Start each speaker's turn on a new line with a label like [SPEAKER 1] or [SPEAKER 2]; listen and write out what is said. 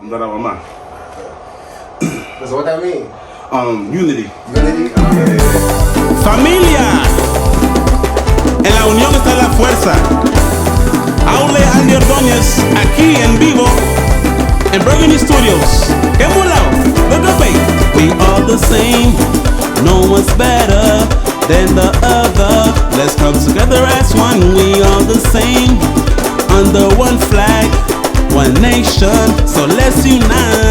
[SPEAKER 1] Ondarawamá.
[SPEAKER 2] So what that mean?
[SPEAKER 1] Unity.
[SPEAKER 2] Unity?
[SPEAKER 3] Familia, en la unión está la fuerza. Aule Andy Ordoñez, aquí en vivo, en Burgundy Studios. ¡Qué molao! Look up, babe. We all the same, no one's better than the other. Let's come together as one. We all the same, under one flag, one nation. So let's unite.